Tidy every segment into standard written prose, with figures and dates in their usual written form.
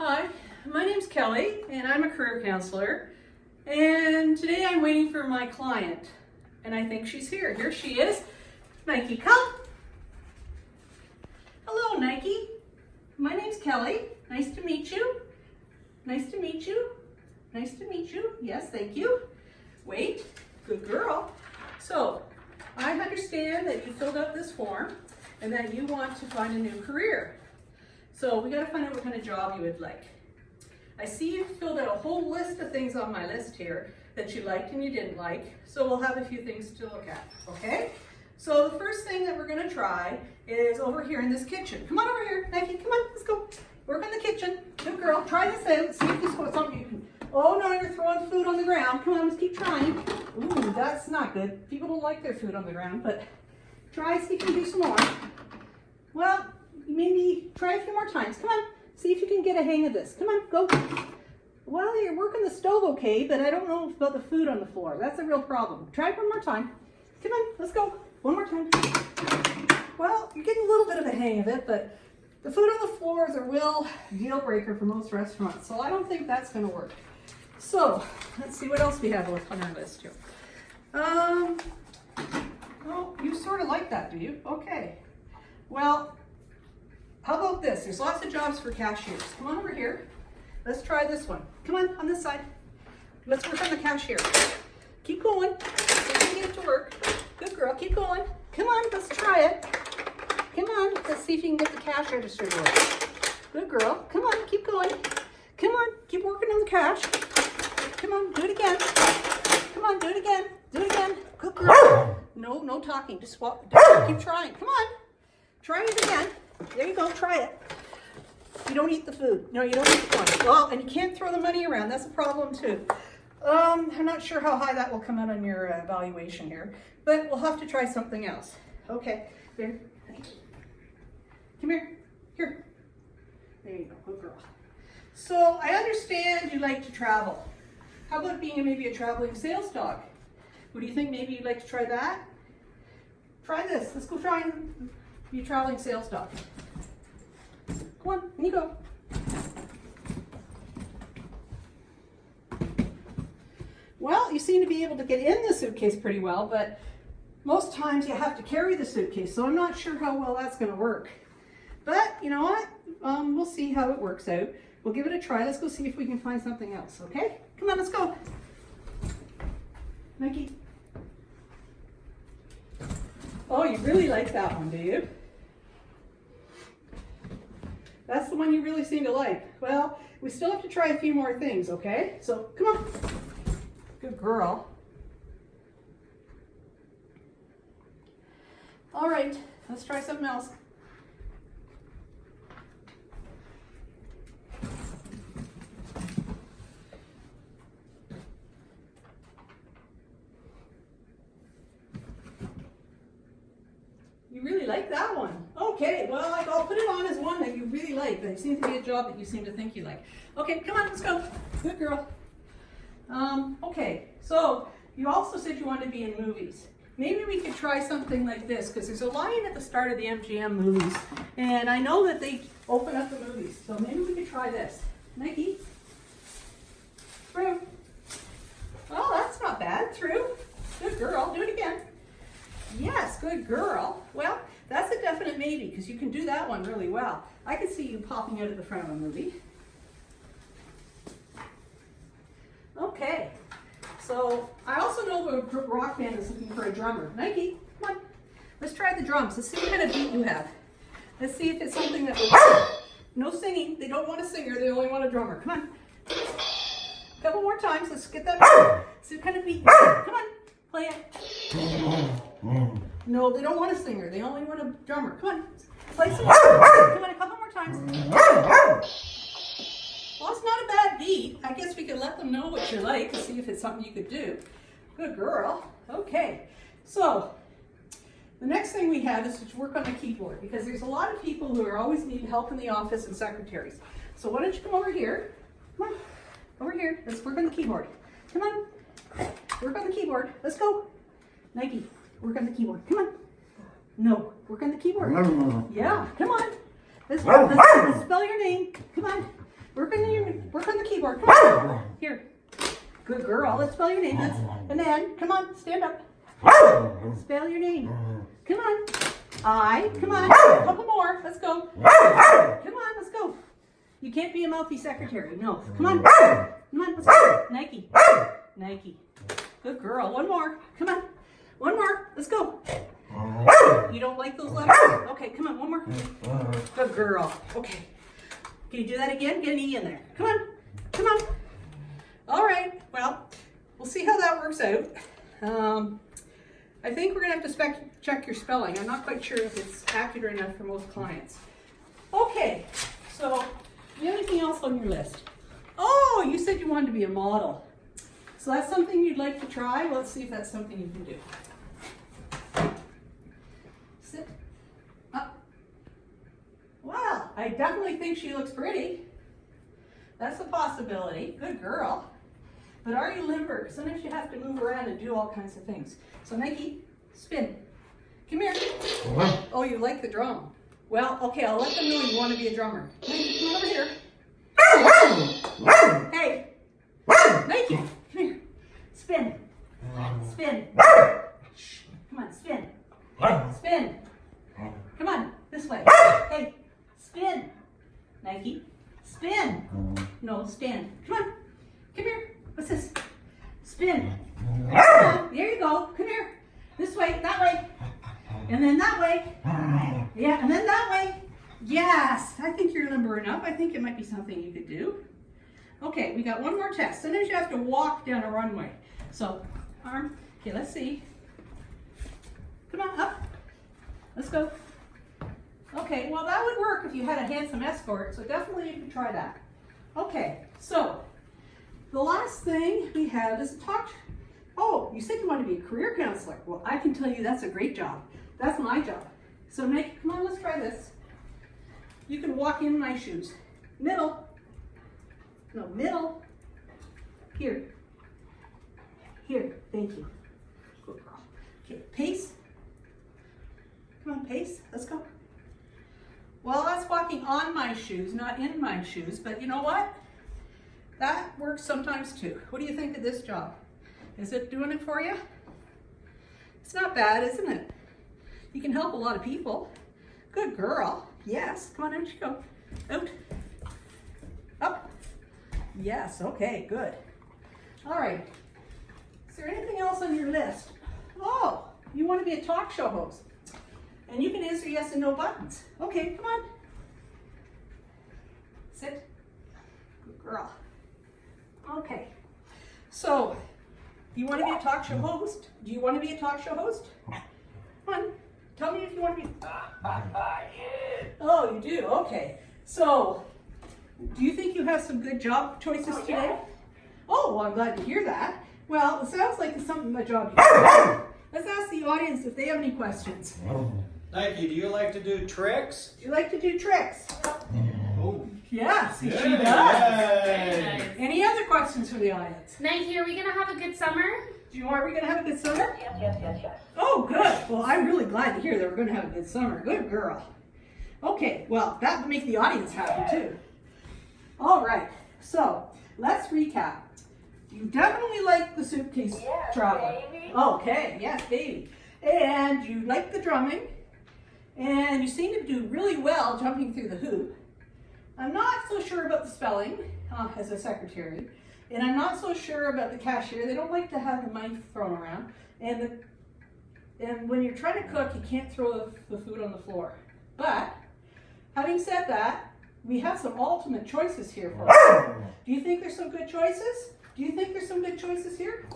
Hi, my name's Kelly and I'm a career counselor, and today I'm waiting for my client and I think she's here. Here she is. Nike, come. Hello, Nike. My name's Kelly. Nice to meet you. Nice to meet you. Nice to meet you. Yes, thank you. Wait, good girl. So, I understand that you filled out this form and that you want to find a new career. So we got to find out what kind of job you would like. I see you filled out a whole list of things on my list here that you liked and you didn't like. So we'll have a few things to look at, okay? So the first thing that we're going to try is over here in this kitchen. Come on over here, Nike, come on, let's go. Work in the kitchen. Good girl, try this out. See if this is something you can. Oh no, you're throwing food on the ground. Come on, let's keep trying. Ooh, that's not good. People don't like their food on the ground, but try, see if you can do some more. Well, maybe try a few more times. Come on, see if you can get a hang of this. Come on, go. Well, you're working the stove okay, but I don't know about the food on the floor. That's a real problem. Try one more time. Come on, let's go. One more time. Well, you're getting a little bit of a hang of it, but the food on the floor is a real deal breaker for most restaurants, so I don't think that's going to work. So, let's see what else we have on our list here. Oh, you sort of like that, do you? Okay. Well, how about this? There's lots of jobs for cashiers. Come on over here. Let's try this one. Come on this side. Let's work on the cashier. Keep going. See if you can get it to work. Good girl, keep going. Come on, let's try it. Come on, let's see if you can get the cash register to work. Good girl, come on, keep going. Come on, keep working on the cash. Come on, do it again. Come on, do it again. Do it again. Good girl. No talking, just keep trying. Come on, try it again. There you go, try it. You don't eat the food. No, you don't eat the money. Well, and you can't throw the money around. That's a problem too. I'm not sure how high that will come out on your evaluation here, but we'll have to try something else. Okay, there. Come here. Here. There you go, good girl. So I understand you like to travel. How about being maybe a traveling sales dog? What do you think? Maybe you'd like to try that? Try this. Let's go try and be a traveling sales dog. Come on, in you go. Well, you seem to be able to get in the suitcase pretty well, but most times you have to carry the suitcase, so I'm not sure how well that's going to work. But you know what? We'll see how it works out. We'll give it a try. Let's go see if we can find something else, okay? Come on, let's go. Nike. Oh, you really like that one, do you? That's the one you really seem to like. Well, we still have to try a few more things, okay? So, come on. Good girl. All right, let's try something else. You really like that one. Okay, well, I'll put it on as one that you really like. That seems to be a job that you seem to think you like. Okay, come on, let's go. Good girl. Okay, so you also said you wanted to be in movies. Maybe we could try something like this, because there's a line at the start of the MGM movies, and I know that they open up the movies, so maybe we could try this. Nike, through. Oh, that's not bad, through. Good girl, do it again. Yes, good girl. Well, that's a definite maybe, because you can do that one really well. I could see you popping out at the front of a movie. Okay, so I also know a rock band is looking for a drummer. Nike, come on. Let's try the drums. Let's see what kind of beat you have. Let's see if it's something that will... No singing. They don't want a singer. They only want a drummer. Come on. A couple more times. Let's get that. See what kind of beat you have. Come on. Play it. No, they don't want a singer. They only want a drummer. Come on. Play some more. Come on, a couple more times. Well, it's not a bad beat. I guess we could let them know what you like to see if it's something you could do. Good girl. Okay, so the next thing we have is to work on the keyboard, because there's a lot of people who are always needing help in the office and secretaries. So why don't you come over here? Come on, over here. Let's work on the keyboard. Come on, work on the keyboard. Let's go. Nike, work on the keyboard. Come on. No, work on the keyboard. Yeah, come on. Let's spell your name. Come on. Work on the keyboard. Come on. Here. Good girl. Let's spell your name. And then, come on, stand up. Spell your name. Come on. Come on. A couple more. Let's go. Come on, let's go. You can't be a mouthy secretary. No. Come on. Come on, let's go. Nike. Nike. Good girl. One more. Come on. One more. Let's go. You don't like those letters? Okay, come on. One more. Good girl. Okay. Can you do that again? Get an E in there. Come on. Come on. All right. Well, we'll see how that works out. I think we're going to have to check your spelling. I'm not quite sure if it's accurate enough for most clients. Okay. So, do you have anything else on your list? Oh, you said you wanted to be a model. So that's something you'd like to try? Well, let's see if that's something you can do. Sit up. Wow, I definitely think she looks pretty. That's a possibility. Good girl. But are you limber? Sometimes you have to move around and do all kinds of things. So Nike, spin. Come here. Oh, you like the drum. Well, okay, I'll let them know you want to be a drummer. Nike, come over here. Hey. Nike, come here. Spin. Spin. Shh. Come on, spin. Spin. Come on, this way. Hey, spin. Nike, spin. No, stand. Come on. Come here. What's this? Spin. Come on. There you go. Come here. This way, that way. And then that way. Yeah, and then that way. Yes, I think you're limber enough. I think it might be something you could do. Okay, we got one more test. Sometimes you have to walk down a runway. So, arm. Okay, let's see. Come on, up. Let's go. Okay, well that would work if you had a handsome escort, so definitely you can try that. Okay, so the last thing we have is talk. Oh, you said you want to be a career counselor. Well, I can tell you that's a great job. That's my job. So Nick, come on, let's try this. You can walk in my shoes. Middle. No, middle. Here. Here, thank you. Good girl. Okay, pace. Come on, pace. Let's go. Well, that's walking on my shoes, not in my shoes, but you know what? That works sometimes too. What do you think of this job? Is it doing it for you? It's not bad, isn't it? You can help a lot of people. Good girl. Yes. Come on, out you go. Out. Up. Yes. Okay, good. All right. Is there anything else on your list? Oh, you want to be a talk show host. And you can answer yes and no buttons. Okay, come on. Sit. Good girl. Okay. So, you want to be a talk show host? Do you want to be a talk show host? Come on. Tell me if you want to be. Oh, you do? Okay. So, do you think you have some good job choices today? Oh, well, I'm glad to hear that. Well, it sounds like it's something a job you do. Let's ask the audience if they have any questions. Nike, do you like to do tricks? Do you like to do tricks? Oh. Yes, she does. Yay. Any other questions for the audience? Nike, are we going to have a good summer? Are we going to have a good summer? Yes. Oh, good. Well, I'm really glad to hear that we're going to have a good summer. Good girl. Okay, well, that would make the audience happy too. All right, so let's recap. You definitely like the suitcase traveling. Baby. Okay, yes, baby. And you like the drumming. And you seem to do really well jumping through the hoop. I'm not so sure about the spelling as a secretary. And I'm not so sure about the cashier. They don't like to have the money thrown around. And when you're trying to cook, you can't throw the food on the floor. But, having said that, we have some ultimate choices here for us. Do you think there's some good choices? Do you think there's some good choices here?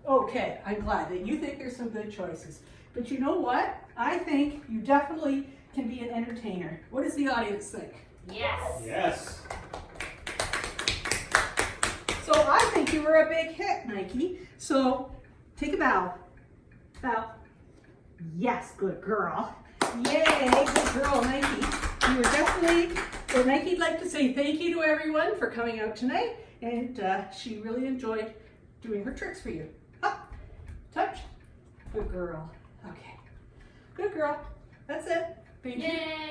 Okay, I'm glad that you think there's some good choices. But you know what? I think you definitely can be an entertainer. What does the audience think? Yes. Yes. So I think you were a big hit, Nike. So take a bow. Bow. Yes, good girl. Yay, good girl, Nike. You were definitely, so Nike'd like to say thank you to everyone for coming out tonight. And she really enjoyed doing her tricks for you. Up, touch. Good girl. Okay. Good girl. That's it. Thank you. Yay.